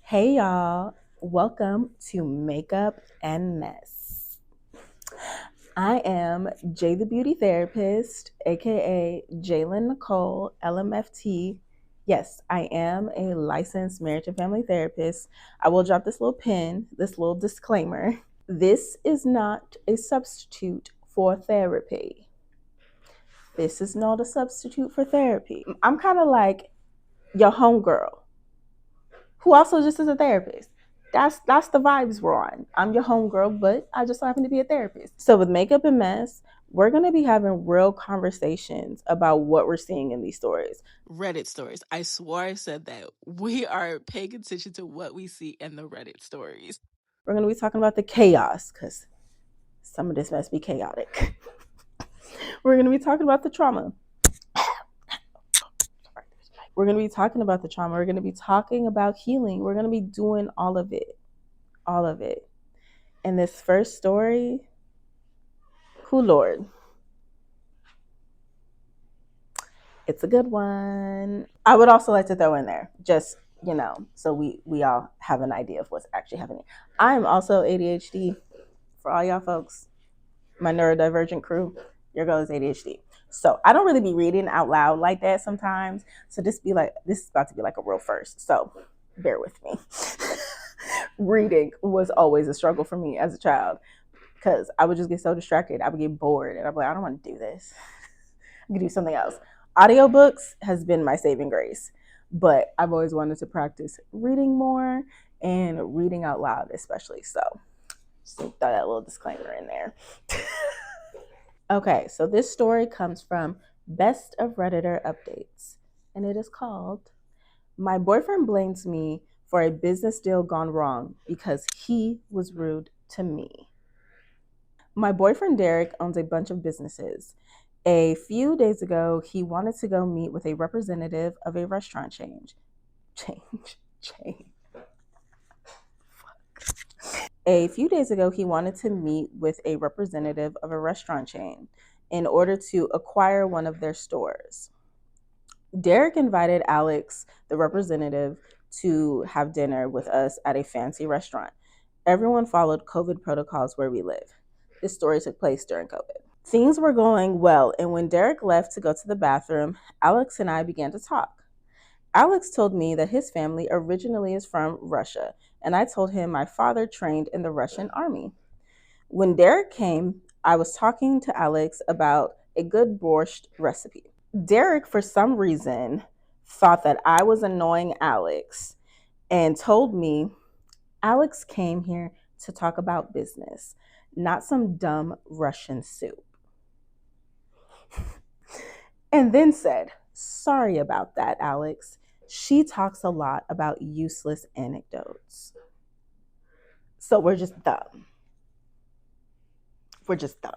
Hey y'all, welcome to Makeup and Mess. I am Jay the Beauty Therapist, aka Jalen Nicole, LMFT. Yes, I am a licensed marriage and family therapist. I will drop this little pin, this little disclaimer. This is not a substitute for therapy. This is not a substitute for therapy. I'm kind of like your homegirl who also just is a therapist. That's the vibes we're on. I'm your homegirl, but I just so happen to be a therapist. So with Makeup and Mess, we're gonna be having real conversations about what we're seeing in these stories. Reddit stories. I swore I said that. We are paying attention to what we see in the Reddit stories. We're gonna be talking about the chaos, because some of this must be chaotic. We're gonna be talking about the trauma. We're gonna be talking about the trauma. We're gonna be talking about healing. We're gonna be doing all of it. All of it. And this first story, who Lord? It's a good one. I would also like to throw in there, just so we all have an idea of what's actually happening. I'm also ADHD for all y'all folks, my neurodivergent crew. Your girl is ADHD. So I don't really be reading out loud like that sometimes. So this is about to be like a real first. So bear with me. Reading was always a struggle for me as a child because I would just get so distracted. I would get bored and I'm like, I don't want to do this. I could do something else. Audiobooks has been my saving grace, but I've always wanted to practice reading more and reading out loud, especially. So just throw that little disclaimer in there. Okay, so this story comes from Best of Redditor Updates, and it is called My Boyfriend Blames Me for a Business Deal Gone Wrong Because He Was Rude to Me. My boyfriend Derek owns a bunch of businesses. A few days ago, he wanted to go meet with a representative of a restaurant chain. A few days ago, he wanted to meet with a representative of a restaurant chain in order to acquire one of their stores. Derek invited Alex, the representative, to have dinner with us at a fancy restaurant. Everyone followed COVID protocols where we live. This story took place during COVID. Things were going well, and when Derek left to go to the bathroom, Alex and I began to talk. Alex told me that his family originally is from Russia, and I told him my father trained in the Russian army. When Derek came, I was talking to Alex about a good borscht recipe. Derek, for some reason, thought that I was annoying Alex and told me Alex came here to talk about business, not some dumb Russian soup. And then said, Sorry about that, Alex. She talks a lot about useless anecdotes. So we're just dumb. We're just dumb.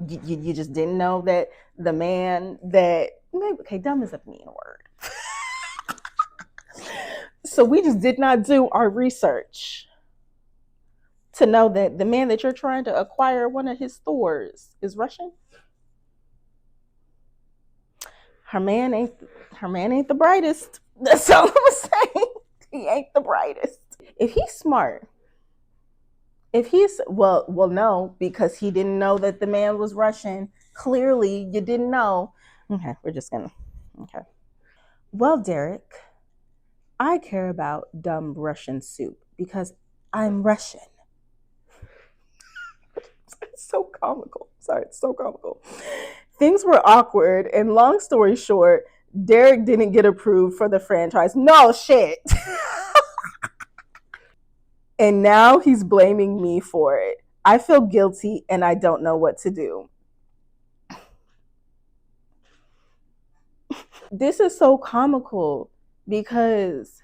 You just didn't know that the man that, okay, dumb is a mean word. So we just did not do our research to know that the man that you're trying to acquire one of his stores is Russian. Her man ain't the brightest. That's all I'm saying. He ain't the brightest. If he's smart, if he's well no, because he didn't know that the man was Russian. Clearly you didn't know. Okay, we're just gonna okay. Well, Derek, I care about dumb Russian soup because I'm Russian. It's so comical. Sorry, it's so comical. Things were awkward, and long story short, Derek didn't get approved for the franchise. No shit. And now he's blaming me for it. I feel guilty and I don't know what to do. This is so comical because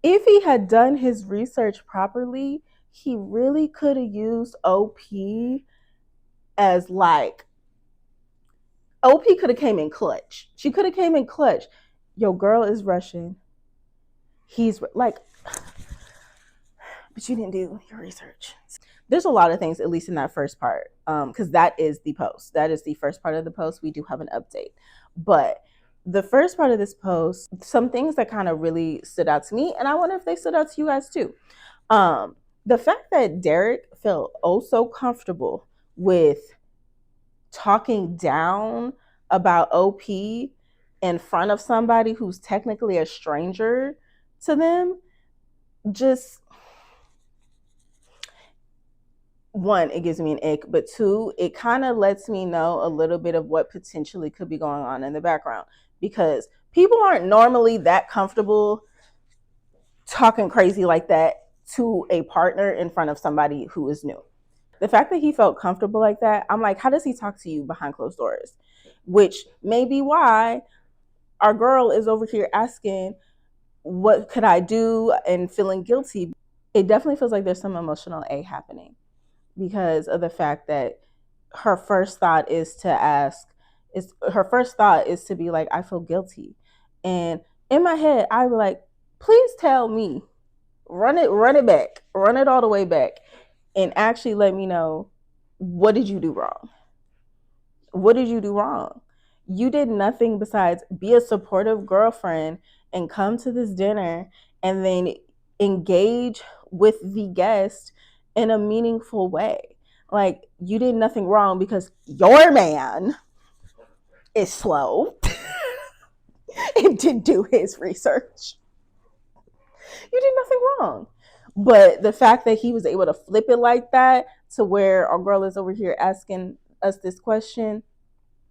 if he had done his research properly, he really could have used OP as like OP could have came in clutch. She could have came in clutch. Yo, girl is Russian. He's like, but you didn't do your research. There's a lot of things, at least in that first part, because that is the post. That is the first part of the post. We do have an update, but The first part of this post, some things that kind of really stood out to me, and I wonder if they stood out to you guys too. Um, the fact that Derek felt oh so comfortable with talking down about OP in front of somebody who's technically a stranger to them, just one, it gives me an ick, but two, it kind of lets me know a little bit of what potentially could be going on in the background, because people aren't normally that comfortable talking crazy like that to a partner in front of somebody who is new. The fact that he felt comfortable like that, I'm like, how does he talk to you behind closed doors? Which may be why our girl is over here asking, what could I do, and feeling guilty. It definitely feels like there's some emotional A happening because of the fact that her first thought is to ask, is her first thought is to be like, I feel guilty. And in my head, I would like, please tell me, run it back, run it all the way back, and actually let me know, what did you do wrong? What did you do wrong? You did nothing besides be a supportive girlfriend and come to this dinner and then engage with the guest in a meaningful way. Like, you did nothing wrong because your man is slow and didn't do his research. You did nothing wrong. But the fact that he was able to flip it like that to where our girl is over here asking us this question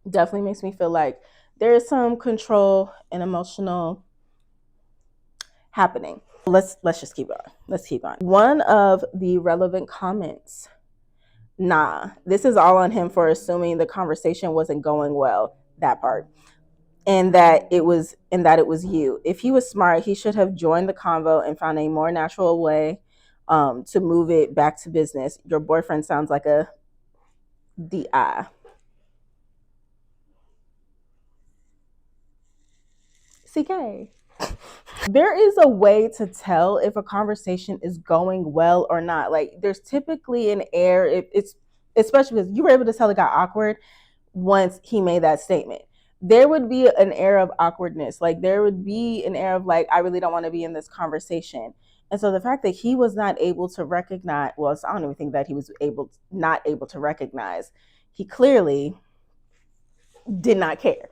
definitely makes me feel like there is some control and emotional happening. Let's just keep going. Let's keep going. One of the relevant comments. Nah, this is all on him for assuming the conversation wasn't going well. That part. And that it was you. If he was smart, he should have joined the convo and found a more natural way to move it back to business. Your boyfriend sounds like a DI. CK. There is a way to tell if a conversation is going well or not. Like, there's typically an air. It's especially because you were able to tell it got awkward once he made that statement. There would be an air of awkwardness. Like, there would be an air of like, I really don't want to be in this conversation. And so the fact that he was not able to recognize, well, I don't even think that he was not able to recognize. He clearly did not care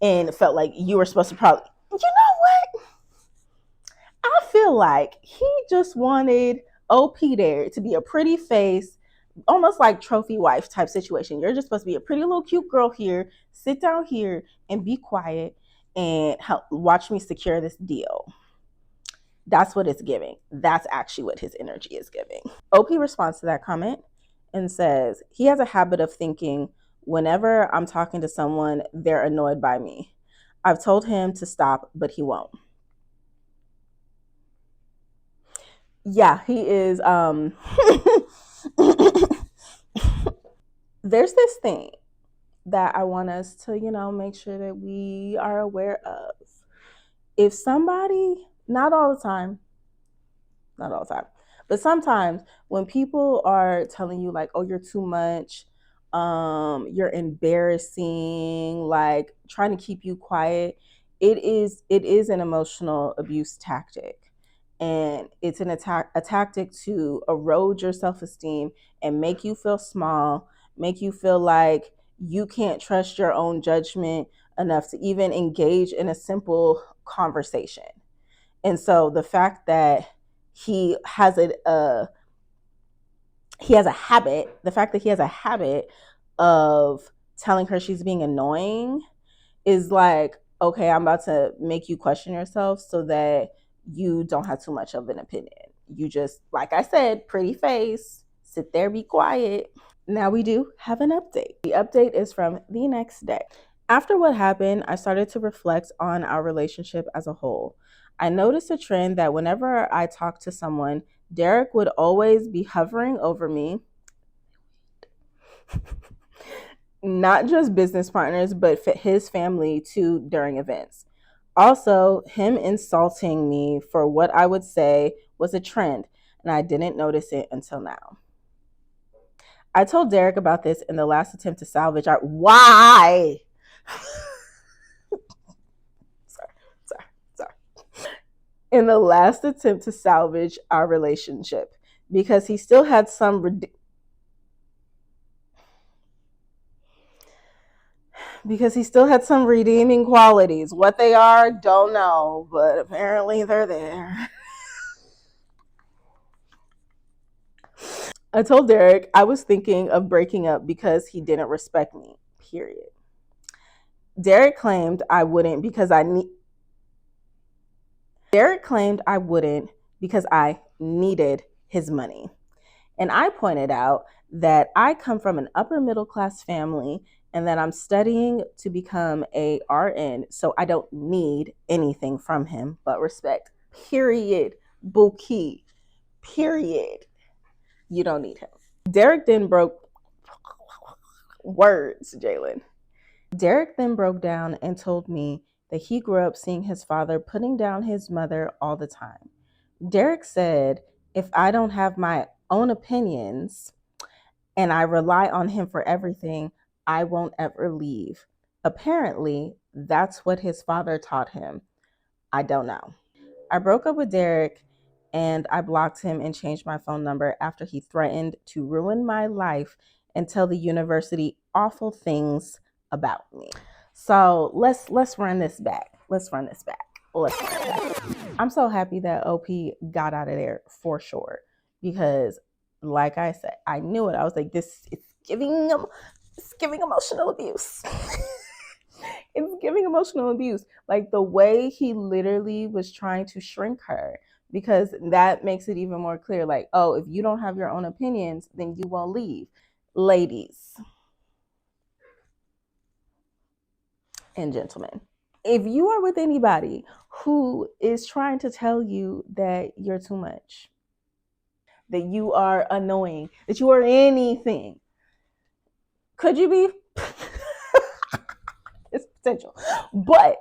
and felt like you were supposed to probably, you know what? I feel like he just wanted OP there to be a pretty face, almost like trophy wife type situation. You're just supposed to be a pretty little cute girl here, sit down here and be quiet and help watch me secure this deal. That's what it's giving. That's actually what his energy is giving. OP responds to that comment and says, he has a habit of thinking whenever I'm talking to someone, they're annoyed by me. I've told him to stop, but he won't. Yeah, he is. There's this thing that I want us to, make sure that we are aware of. If somebody, not all the time, not all the time, but sometimes when people are telling you like, oh, you're too much, you're embarrassing, like trying to keep you quiet, it is an emotional abuse tactic. And it's a tactic to erode your self-esteem and make you feel small, make you feel like you can't trust your own judgment enough to even engage in a simple conversation. And so the fact that he has a habit, the fact that he has a habit of telling her she's being annoying is like, okay, I'm about to make you question yourself so that you don't have too much of an opinion. You just, like I said, pretty face, sit there, be quiet. Now we do have an update. The update is from the next day. After what happened, I started to reflect on our relationship as a whole. I noticed a trend that whenever I talked to someone, Derek would always be hovering over me, not just business partners, but his family too during events. Also, him insulting me for what I would say was a trend, and I didn't notice it until now. I told Derek about this in the last attempt to salvage our. Why? in the last attempt to salvage our relationship because he still had some because he still had some redeeming qualities. What they are, don't know, but apparently they're there. I told Derek I was thinking of breaking up because he didn't respect me. Period. Derek claimed I wouldn't because I need Derek claimed I wouldn't because I needed his money. And I pointed out that I come from an upper middle class family and that I'm studying to become a RN, so I don't need anything from him but respect. Period. Buki. Period. You don't need him. Derek then broke words, Jalen. Derek then broke down and told me that he grew up seeing his father putting down his mother all the time. Derek said, if I don't have my own opinions and I rely on him for everything, I won't ever leave. Apparently, that's what his father taught him. I don't know. I broke up with Derek and I blocked him and changed my phone number after he threatened to ruin my life and tell the university awful things about me. So let's run this back. Let's run this back. Let's run it back. I'm so happy that OP got out of there for sure because, like I said, I knew it. I was like, this is giving emotional abuse. It's giving emotional abuse. Like the way he literally was trying to shrink her, because that makes it even more clear. Like, oh, if you don't have your own opinions, then you won't leave. Ladies and gentlemen, if you are with anybody who is trying to tell you that you're too much, that you are annoying, that you are anything, could you be? It's potential. But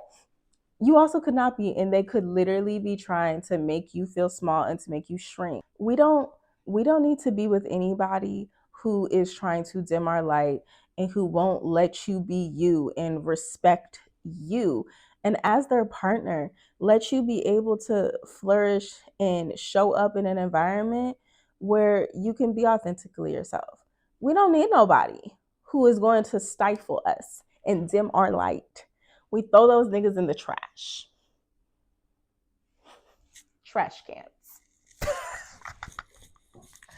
you also could not be, and they could literally be trying to make you feel small and to make you shrink. We don't need to be with anybody who is trying to dim our light and who won't let you be you and respect you, and as their partner let you be able to flourish and show up in an environment where you can be authentically yourself. We don't need nobody who is going to stifle us and dim our light. We throw those niggas in the trash cans.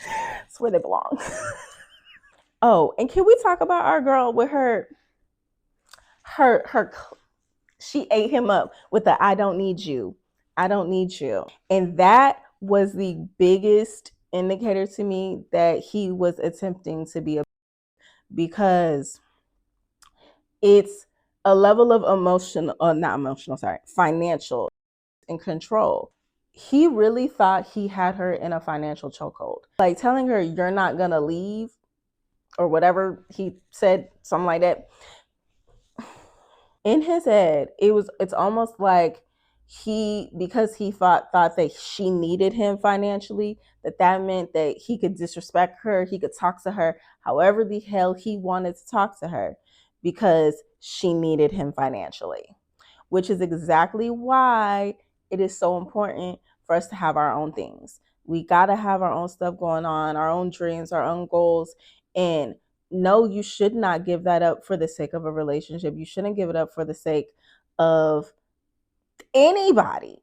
That's where they belong. Oh, and can we talk about our girl with her she ate him up with the I don't need you. I don't need you. And that was the biggest indicator to me that he was attempting to be a, because it's a level of emotional, not emotional, sorry, financial and control. He really thought he had her in a financial chokehold. Like telling her you're not gonna leave or whatever he said, something like that. In his head, it's almost like because he thought that she needed him financially, that meant that he could disrespect her, he could talk to her however the hell he wanted to talk to her because she needed him financially, which is exactly why it is so important for us to have our own things. We got to have our own stuff going on, our own dreams, our own goals. And no, you should not give that up for the sake of a relationship. You shouldn't give it up for the sake of anybody.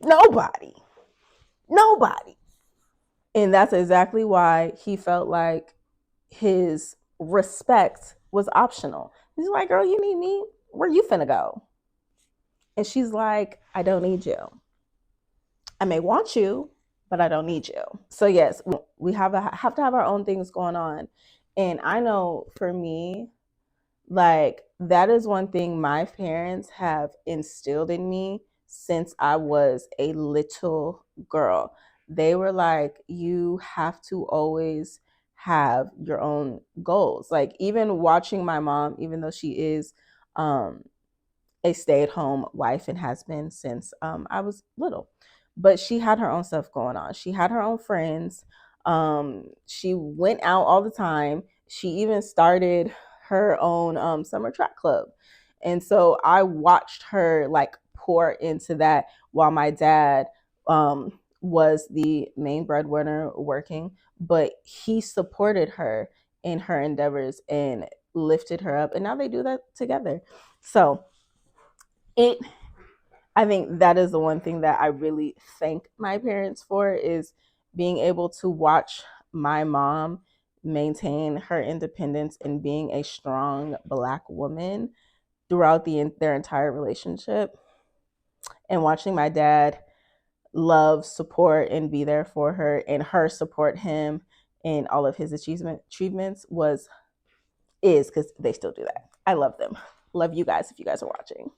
Nobody. Nobody. And that's exactly why he felt like his respect was optional. He's like, girl, you need me? Where you finna go? And she's like, I don't need you. I may want you, but I don't need you. So yes, we have to have our own things going on. And I know for me, like that is one thing my parents have instilled in me since I was a little girl. They were like, you have to always have your own goals. Like even watching my mom, even though she is um a stay-at-home wife and has been since I was little. But she had her own stuff going on. She had her own friends. She went out all the time. She even started her own summer track club. And so I watched her like pour into that while my dad was the main breadwinner working, but he supported her in her endeavors and lifted her up, and now they do that together. So it I think that is the one thing that I really thank my parents for, is being able to watch my mom maintain her independence and being a strong Black woman throughout their entire relationship, and watching my dad love, support, and be there for her, and her support him in all of his achievements was is because they still do that. I love them. Love you guys if you guys are watching.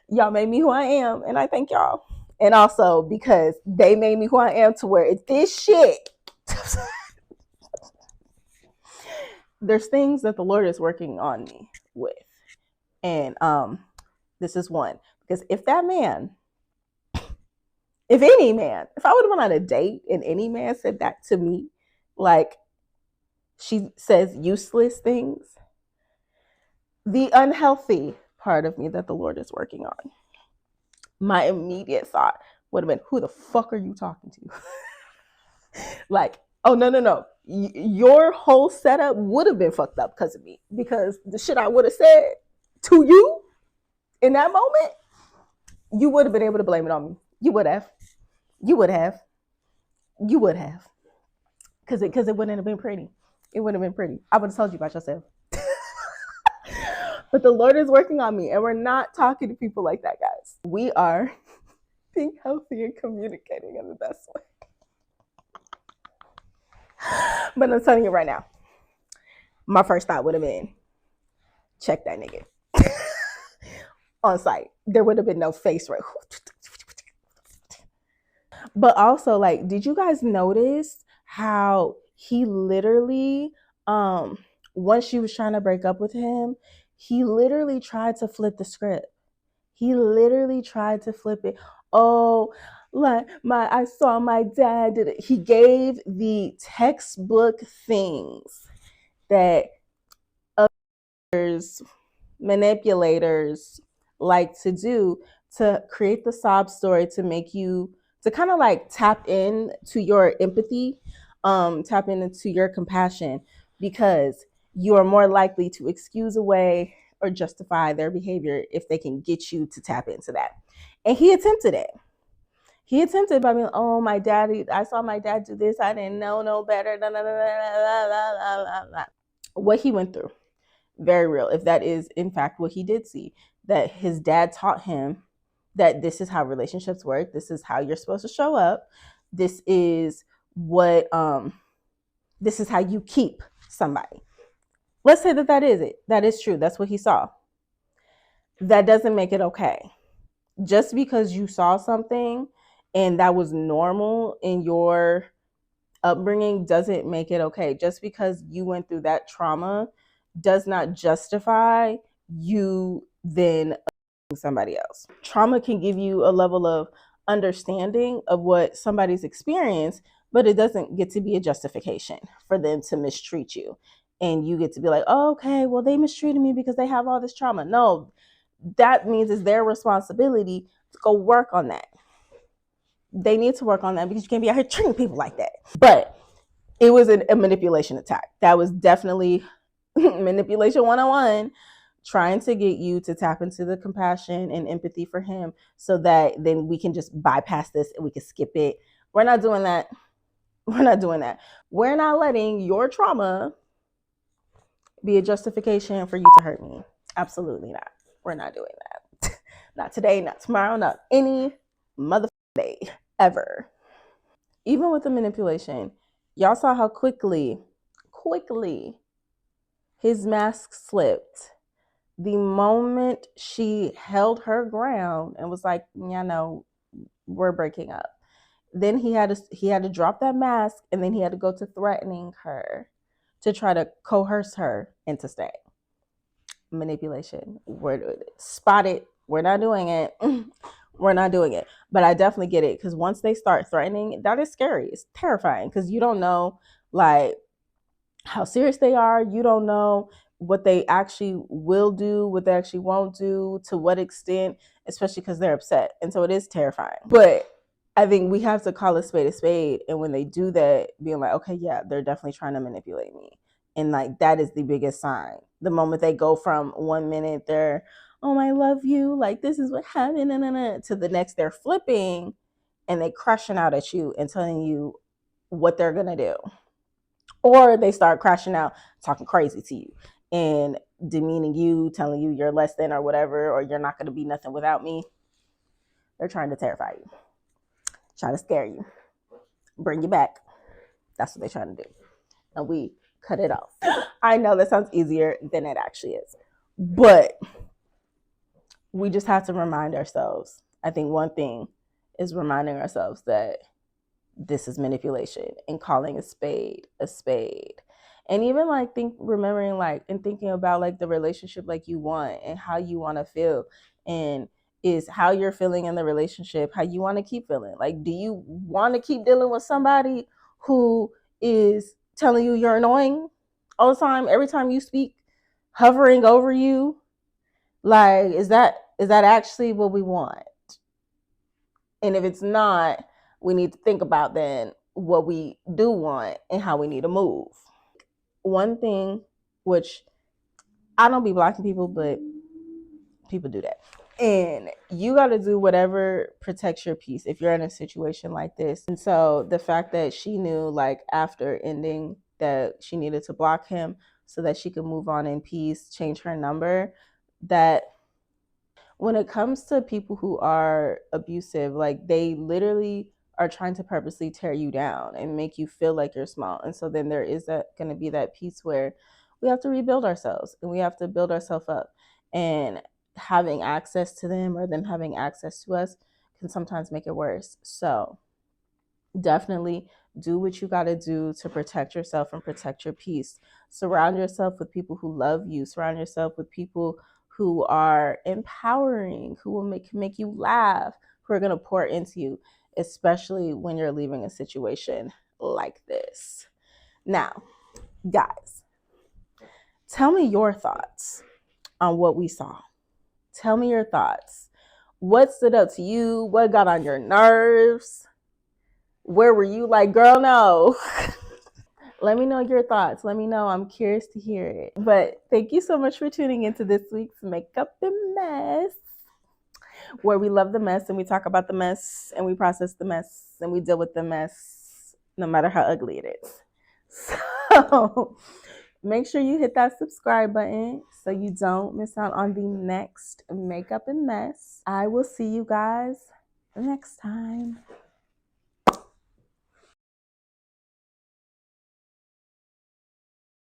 Y'all made me who I am, and I thank y'all. And also because they made me who I am, to where it's this shit. There's things that the Lord is working on me with. And this is one. Because if that man, if any man, if I would have went on a date and any man said that to me, like she says useless things, the unhealthy part of me that the Lord is working on, my immediate thought would have been, who the fuck are you talking to? Like, oh, no, no, no. Your whole setup would have been fucked up because of me. Because the shit I would have said to you in that moment, you would have been able to blame it on me. You would have. You would have. You would have. Because it wouldn't have been pretty. It wouldn't have been pretty. I would have told you about yourself. But the Lord is working on me, and we're not talking to people like that, guys. We are being healthy and communicating in the best way. But I'm telling you right now, my first thought would have been, check that nigga. On site. There would have been no face right. But also, like, did you guys notice how he literally, once she was trying to break up with him, he literally tried to flip the script. He literally tried to flip it. Oh, like I saw my dad did it. He gave the textbook things that others, manipulators, like to do, to create the sob story, to make you, to kind of like tap in to your empathy, tap into your compassion, because you are more likely to excuse away or justify their behavior if they can get you to tap into that. And he attempted it. He attempted by being, oh, my daddy, I saw my dad do this, I didn't know no better. What he went through, very real. If that is in fact what he did see, that his dad taught him that this is how relationships work, this is how you're supposed to show up, this is what this is how you keep somebody. Let's say that that is it, that is true, that's what he saw. That doesn't make it okay. Just because you saw something and that was normal in your upbringing doesn't make it okay. Just because you went through that trauma does not justify you then somebody else. Trauma can give you a level of understanding of what somebody's experienced, but it doesn't get to be a justification for them to mistreat you. And you get to be like, oh, okay, well, they mistreated me because they have all this trauma. No, that means it's their responsibility to go work on that. They need to work on that, because you can't be out here treating people like that. But it was a manipulation attack. That was definitely manipulation 101, trying to get you to tap into the compassion and empathy for him, so that then we can just bypass this and we can skip it. We're not doing that. We're not doing that. We're not letting your trauma be a justification for you to hurt me. Absolutely not. We're not doing that. Not today, not tomorrow, not any motherfucking day ever. Even with the manipulation, y'all saw how quickly his mask slipped the moment she held her ground and was like, yeah, no, we're breaking up. Then he had to drop that mask, and then he had to go to threatening her to try to coerce her into staying. Manipulation. We're spotted. We're not doing it. We're not doing it. But I definitely get it, because once they start threatening, that is scary. It's terrifying, because you don't know like how serious they are. You don't know what they actually will do, what they actually won't do, to what extent, especially because they're upset. And so it is terrifying. But I think we have to call a spade a spade. And when they do that, being like, okay, yeah, they're definitely trying to manipulate me. And like that is the biggest sign. The moment they go from 1 minute they're, oh, I love you, like this is what happened, to the next they're flipping and they crashing out at you and telling you what they're gonna do. Or they start crashing out, talking crazy to you and demeaning you, telling you you're less than or whatever, or you're not gonna be nothing without me. They're trying to terrify you, trying to scare you, bring you back. That's what they're trying to do. And we cut it off. I know that sounds easier than it actually is. But we just have to remind ourselves. I think one thing is reminding ourselves that this is manipulation and calling a spade a spade. And even like remembering like and thinking about like the relationship like you want and how you want to feel, and is how you're feeling in the relationship how you want to keep feeling. Like, do you want to keep dealing with somebody who is telling you you're annoying all the time, every time you speak, hovering over you? Like, is that actually what we want? And if it's not, we need to think about then what we do want and how we need to move. One thing, which I don't be blocking people, but people do that. And you got to do whatever protects your peace if you're in a situation like this. And so the fact that she knew, like, after ending, that she needed to block him so that she could move on in peace, change her number, that when it comes to people who are abusive, like they literally are trying to purposely tear you down and make you feel like you're small. And so then there is that going to be that piece where we have to rebuild ourselves and we have to build ourselves up. And having access to them or them having access to us can sometimes make it worse. So definitely do what you got to do to protect yourself and protect your peace. Surround yourself with people who love you. Surround yourself with people who are empowering, who will make you laugh, who are going to pour into you, especially when you're leaving a situation like this. Now, guys, tell me your thoughts on what we saw. Tell me your thoughts. What stood out to you? What got on your nerves? Where were you like, girl, no? Let me know your thoughts. Let me know. I'm curious to hear it. But thank you so much for tuning into this week's Makeup and Mess, where we love the mess and we talk about the mess and we process the mess and we deal with the mess no matter how ugly it is. So make sure you hit that subscribe button so you don't miss out on the next Makeup and Mess. I will see you guys next time.